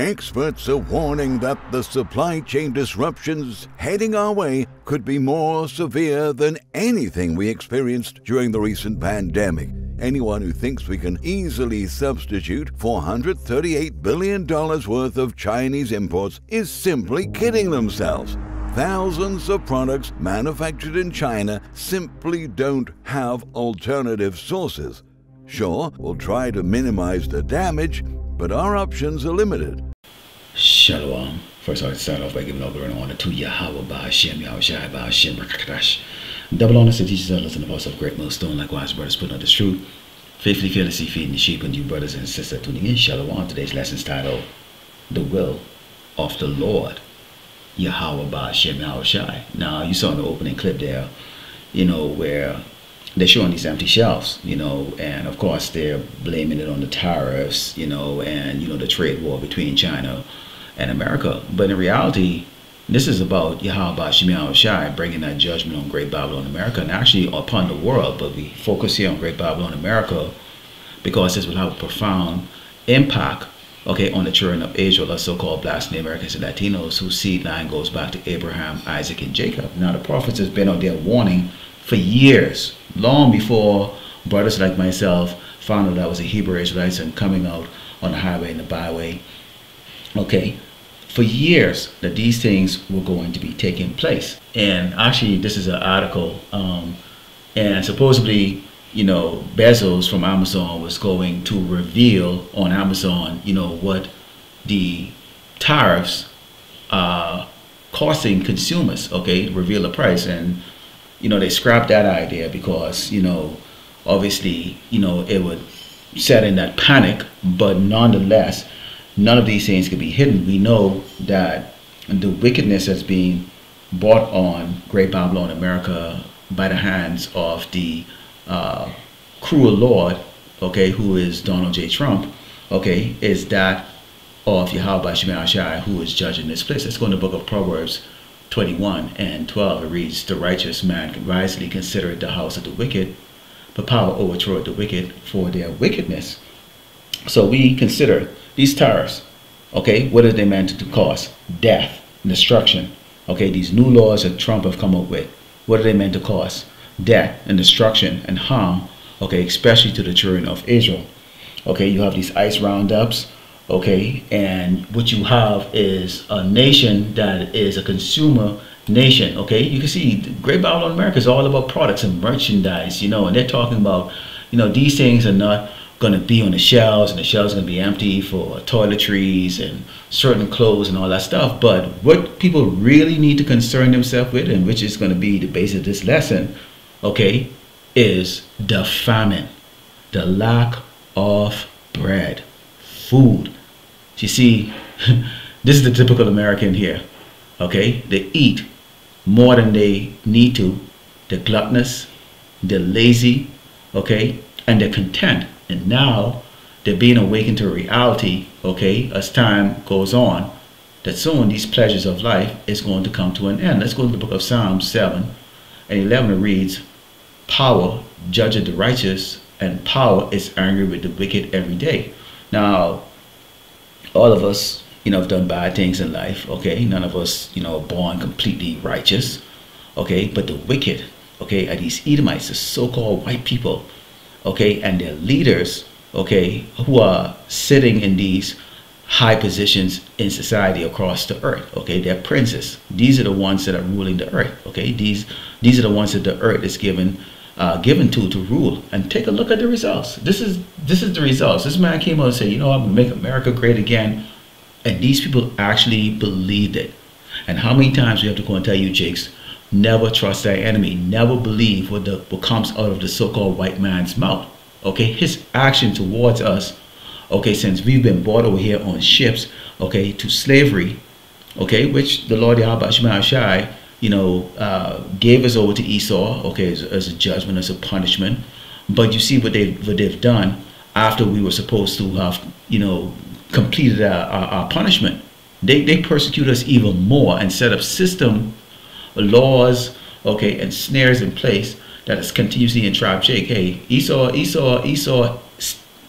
Experts are warning that the supply chain disruptions heading our way could be more severe than anything we experienced during the recent pandemic. Anyone who thinks we can easily substitute $438 billion worth of Chinese imports is simply kidding themselves. Thousands of products manufactured in China simply don't have alternative sources. Sure, we'll try to minimize the damage, but our options are limited. Shalom. First, I'll start off by giving all glory and honor to Yahweh, Ba'ashem, Yahushai, Ba'ashem, Rakadash. Double honor to teachers that listen to the voice of Great Millstone, likewise, brothers putting out this truth. Faithfully, fearlessly feeding the sheep, and you brothers and sisters tuning in. Shalom. Today's lesson is titled, The Will of the Lord. Yahweh, Ba'ashem, Yahushai. Now, you saw in the opening clip there, where they're showing these empty shelves, and of course they're blaming it on the tariffs, and the trade war between China and America. But in reality, this is about Yahweh Ba'ashem Yahushai bringing that judgment on Great Babylon America, and actually upon the world. But we focus here on Great Babylon America because this will have a profound impact, on the children of Israel, the so-called Black Native Americans and Latinos, whose seed line goes back to Abraham, Isaac, and Jacob. Now, the prophets has been out there warning for years, long before brothers like myself found out I was a Hebrew Israelite and coming out on the highway and the byway. For years that these things were going to be taking place. And actually, this is an article, and supposedly, Bezos from Amazon was going to reveal on Amazon, what the tariffs are costing consumers, reveal the price. And they scrapped that idea because, obviously, it would set in that panic. But nonetheless, none of these things could be hidden. We know that the wickedness that's being brought on Great Babylon America by the hands of the cruel Lord, who is Donald J. Trump, is that of Yahweh Ba'ashem Yahushai, who is judging this place. Let's go in the book of Proverbs 21 and 12. It reads, "The righteous man can wisely consider the house of the wicked, but power overthroweth the wicked for their wickedness." So we consider these tariffs, what are they meant to cause? Death, destruction. These new laws that Trump have come up with, what are they meant to cause? Death and destruction and harm, especially to the children of Israel. You have these ICE roundups, and what you have is a nation that is a consumer nation. You can see Great Babylon America is all about products and merchandise, and they're talking about, these things are not going to be on the shelves, and the shelves are going to be empty for toiletries and certain clothes and all that stuff. But what people really need to concern themselves with, and which is going to be the base of this lesson, is the famine, the lack of bread, food. You see, this is the typical American here. They eat more than they need to. They're gluttonous, they're lazy, and they're content. And now they're being awakened to reality, as time goes on, that soon these pleasures of life is going to come to an end. Let's go to the book of Psalms 7 and 11. It reads, "Power judgeth the righteous, and power is angry with the wicked every day." Now, all of us, have done bad things in life, None of us, are born completely righteous, But the wicked, are these Edomites, the so-called white people, and their leaders, who are sitting in these high positions in society across the earth, they're princes. These are the ones that are ruling the earth, These are the ones that the earth is given to rule. And take a look at the results. This is the results. This man came out and said, I'm going to make America great again. And these people actually believed it. And how many times we have to go and tell you, Jakes, never trust thy enemy. Never believe what comes out of the so-called white man's mouth. His action towards us, since we've been brought over here on ships, to slavery, which the Lord Yahweh Ba'ashem Yahushai, gave us over to Esau, as a judgment, as a punishment. But you see what they've done after we were supposed to have, completed our punishment. They persecute us even more and set up laws, and snares in place that is continuously entrap Jake. Hey, Esau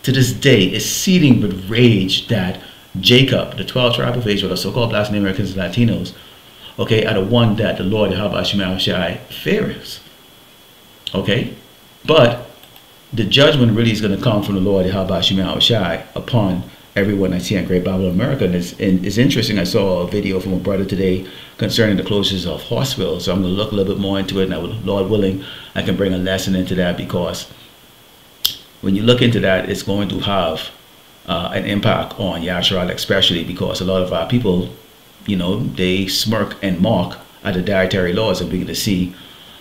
to this day is seething with rage that Jacob, the 12 tribes of Israel, the so-called Black Americans and Latinos, okay, are the one that the Lord Yahweh Shai favors. Okay? But the judgment really is going to come from the Lord Yahweh Shai upon everyone that's here in Great Babylon, America. And it's interesting. I saw a video from a brother today concerning the closures of hospitals. So I'm going to look a little bit more into it. And Lord willing, I can bring a lesson into that, because when you look into that, it's going to have an impact on Yasharal, especially because a lot of our people, you know, they smirk and mock at the dietary laws, and we're going to see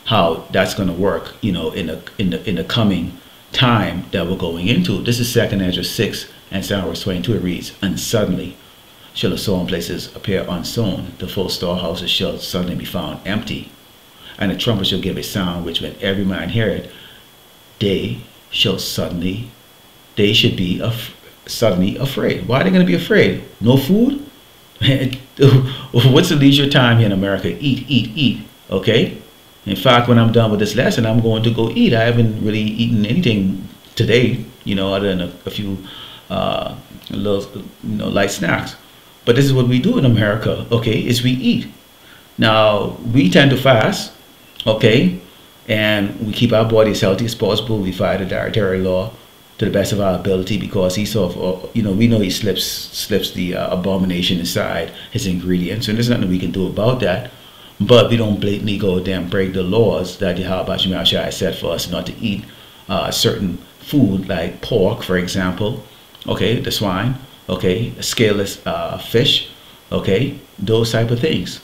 how that's going to work, you know, in the coming time that we're going into. This is 2nd Ezra 6 and verse 22. It reads, "And suddenly shall the sown places appear unsown, the full storehouses shall suddenly be found empty, and the trumpet shall give a sound, which when every man hear it, they should be suddenly afraid." Why are they going to be afraid? No food? What's the leisure time here in America? Eat, eat, eat. Okay? In fact, when I'm done with this lesson, I'm going to go eat. I haven't really eaten anything today, you know, other than a few little, you know, light snacks. But this is what we do in America, okay, is we eat. Now, we tend to fast, okay, and we keep our bodies healthy as possible. We follow the dietary law to the best of our ability, because Esau, you know, we know he slips the abomination inside his ingredients, and there's nothing we can do about that. But we don't blatantly go there and break the laws that Yahweh Shai said for us not to eat certain food like pork, for example, okay, the swine, okay, scaleless fish, okay, those type of things.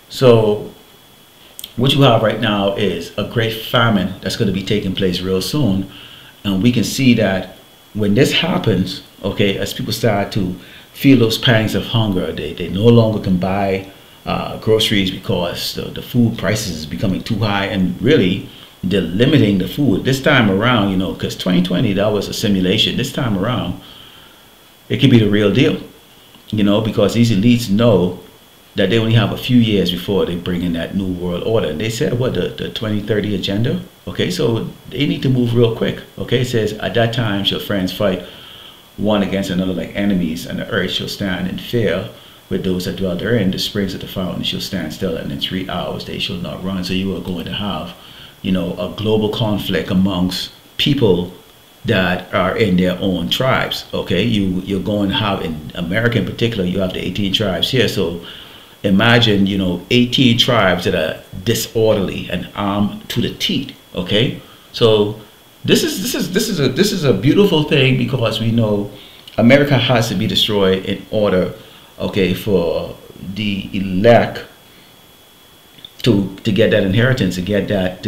So what you have right now is a great famine that's going to be taking place real soon. And we can see that when this happens, okay, as people start to feel those pangs of hunger, they no longer can buy groceries because the food prices is becoming too high, and really they're limiting the food this time around, you know, because 2020, that was a simulation. This time around, it could be the real deal, you know, because these elites know that they only have a few years before they bring in that new world order. And they said, what, the 2030 agenda? Okay, so they need to move real quick. Okay, it says, "At that time shall friends fight one against another like enemies, and the earth shall stand in fear with those that dwell therein. The springs of the fountain shall stand still, and in 3 hours they shall not run." So you are going to have, you know, a global conflict amongst people that are in their own tribes. Okay, you're going to have, in America in particular, you have the 18 tribes here. So imagine, you know, 18 tribes that are disorderly and armed to the teeth. Okay, so this is a beautiful thing, because we know America has to be destroyed in order, okay, for the elect to get that inheritance, to get that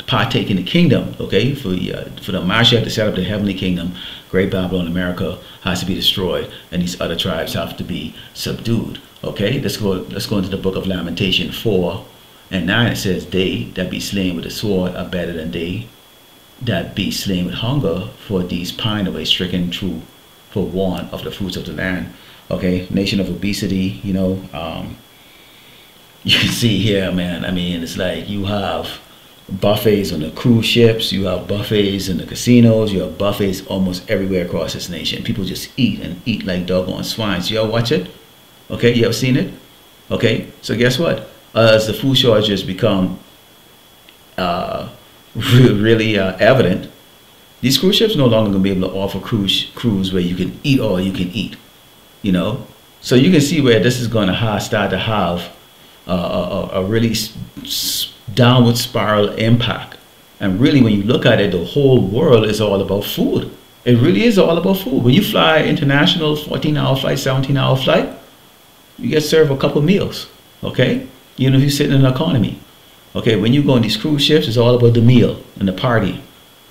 partake in the kingdom. Okay, for the Mashiach to set up the heavenly kingdom, Great Babylon, America, has to be destroyed, and these other tribes have to be subdued. Okay, let's go into the book of Lamentation 4 and 9. It says, "They that be slain with the sword are better than they that be slain with hunger, for these pine away, stricken through for want of the fruits of the land." Okay, nation of obesity, you know, you can see here, man, I mean, it's like you have buffets on the cruise ships, you have buffets in the casinos, you have buffets almost everywhere across this nation. People just eat and eat like doggone swines. You ever watch it? Okay, you ever seen it? Okay, so guess what? As the food shortages become really evident, these cruise ships no longer going to be able to offer cruise where you can eat all you can eat, you know. So you can see where this is going to start to have a really downward spiral impact. And really, when you look at it, the whole world is all about food. It really is all about food. When you fly international 14-hour flight, 17-hour flight, you get served a couple meals, okay? You know, if you're sitting in an economy. Okay, when you go on these cruise ships, it's all about the meal and the party.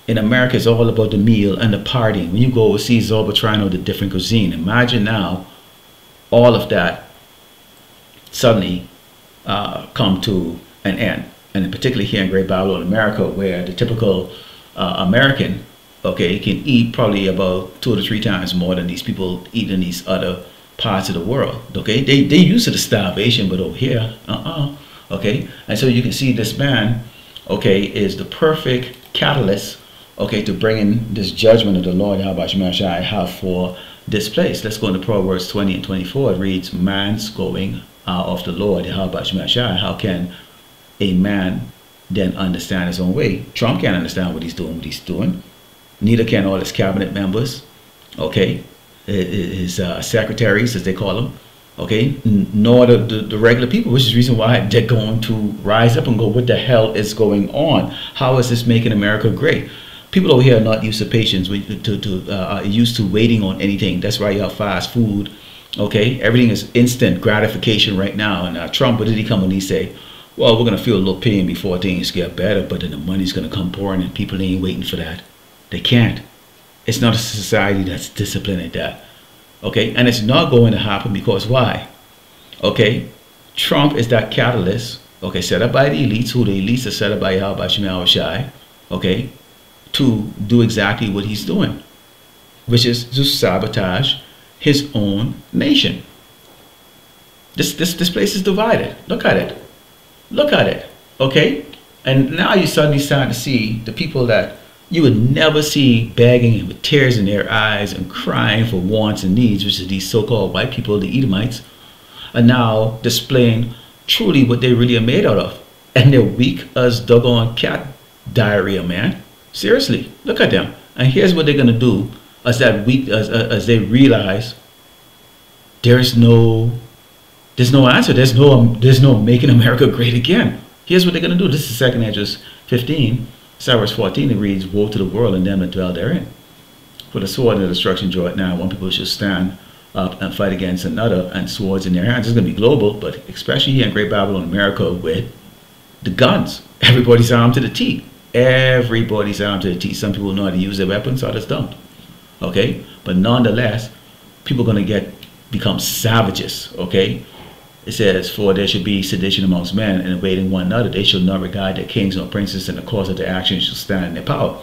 In America, it's all about the meal and the party. When you go overseas, it's all about trying out the different cuisine. Imagine now, all of that suddenly come to an end. And particularly here in Great Babylon, America, where the typical American, okay, can eat probably about 2 to 3 times more than these people eat in these other parts of the world. Okay, they used to the starvation, but over here, okay. And so you can see this man, okay, is the perfect catalyst, okay, to bring in this judgment of the Lord Yahweh Shai have for displaced. Let's go into Proverbs 20 and 24. It reads, man's going of the Lord. How can a man then understand his own way? Trump can't understand what he's doing. Neither can all his cabinet members, okay? His secretaries, as they call them, okay? Nor the regular people, which is the reason why they're going to rise up and go, what the hell is going on? How is this making America great? People over here are not used to patience, used to waiting on anything. That's why you have fast food, okay? Everything is instant gratification right now. And Trump, what did he come when he say? Well, we're going to feel a little pain before things get better, but then the money's going to come pouring and people ain't waiting for that. They can't. It's not a society that's disciplined at that, okay? And it's not going to happen because why? Okay, Trump is that catalyst, okay, set up by the elites, who the elites are set up by Yahweh Shai, okay, to do exactly what he's doing, which is to sabotage his own nation. This place is divided. Look at it. Look at it. Okay? And now you suddenly start to see the people that you would never see begging with tears in their eyes and crying for wants and needs, which is these so-called white people, the Edomites, are now displaying truly what they really are made out of. And they're weak as doggone cat diarrhea, man. Seriously, look at them. And here's what they're going to do as they realize there's no answer. There's no making America great again. Here's what they're going to do. This is 2 Esdras 15, verse 14. It reads, woe to the world and them that dwell therein. For the sword and the destruction draw it now. One people should stand up and fight against another, and swords in their hands. It's going to be global, but especially here in Great Babylon, America, with the guns. Everybody's armed to the teeth. Everybody's armed to the teeth. Some people know how to use their weapons, others don't. Okay? But nonetheless, people are going to become savages. Okay? It says, for there should be sedition amongst men and invading one another. They shall not regard their kings nor princes, and the cause of their actions shall stand in their power.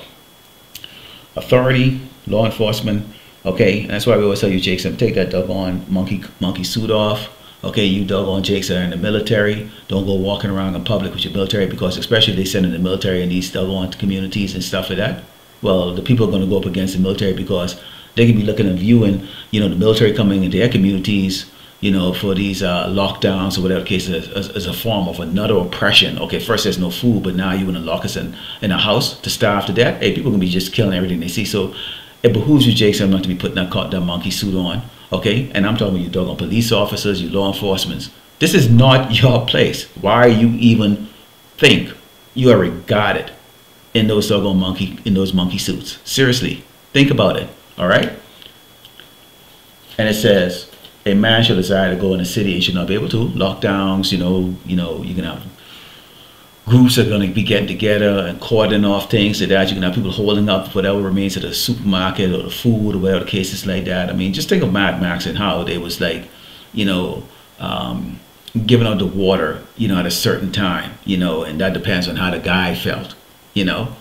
Authority, law enforcement. Okay? And that's why we always tell you, Jason, take that doggone monkey suit off. Okay, you doggone jakes are in the military. Don't go walking around in public with your military, because especially if they send in the military in these doggone communities and stuff like that, well, the people are going to go up against the military, because they can be looking and viewing, you know, the military coming into their communities, you know, for these lockdowns or whatever the case is, as a form of another oppression. Okay, first there's no food, but now you want to lock us in a house to starve to death. Hey, people are going to be just killing everything they see. So it behooves you, Jason, not to be putting that monkey suit on. Okay, and I'm talking about you doggone police officers, you law enforcement. This is not your place. Why you even think you are regarded in those doggone monkey suits? Seriously, think about it. All right. And it says, a man shall desire to go in a city and should not be able to. Lockdowns, you know, you can have groups are going to be getting together and cordon off things so that you can have people holding up whatever remains of the supermarket or the food or whatever the case is like that. I mean, just think of Mad Max and how they was like, you know, giving out the water, you know, at a certain time, you know, and that depends on how the guy felt, you know.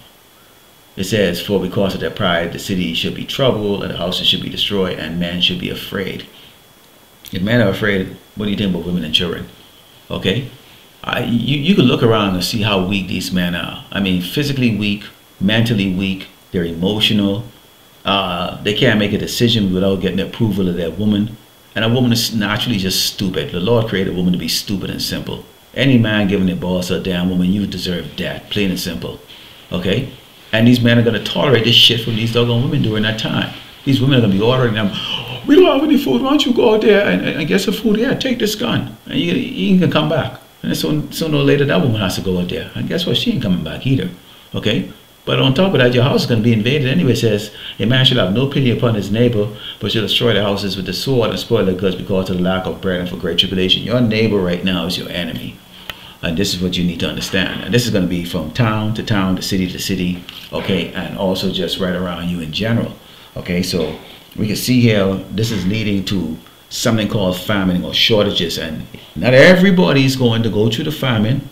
It says, for because of their pride, the city should be troubled and the houses should be destroyed and men should be afraid. If men are afraid, what do you think about women and children? Okay. You can look around and see how weak these men are. I mean, physically weak, mentally weak, they're emotional. They can't make a decision without getting the approval of their woman. And a woman is naturally just stupid. The Lord created a woman to be stupid and simple. Any man giving their boss a damn woman, you deserve that, plain and simple. Okay? And these men are going to tolerate this shit from these doggone women during that time. These women are going to be ordering them, we don't have any food, why don't you go out there and get some food? Yeah, take this gun, and you can come back. And sooner or later, that woman has to go out there. And guess what? She ain't coming back either. Okay? But on top of that, your house is going to be invaded anyway. It says, a man shall have no pity upon his neighbor, but shall destroy their houses with the sword and spoil their goods because of the lack of bread and for great tribulation. Your neighbor right now is your enemy. And this is what you need to understand. And this is going to be from town to town, to city, okay? And also just right around you in general. Okay? So we can see here, this is leading to something called famine or shortages, and not everybody's going to go through the famine,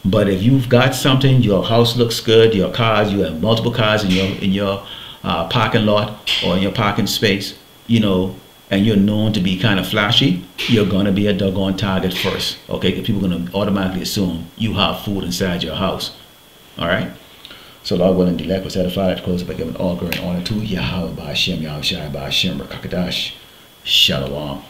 but if you've got something, your house looks good, your cars, you have multiple cars in your parking lot or in your parking space, you know, and you're known to be kind of flashy, you're going to be a doggone target first, okay? Because people are going to automatically assume you have food inside your house. All right. So Lord willing, the lack was satisfied to close up by giving all glory and honor to Yahweh by Hashem, Yahweh Shai by Hashem, Rakakadash, Shalom.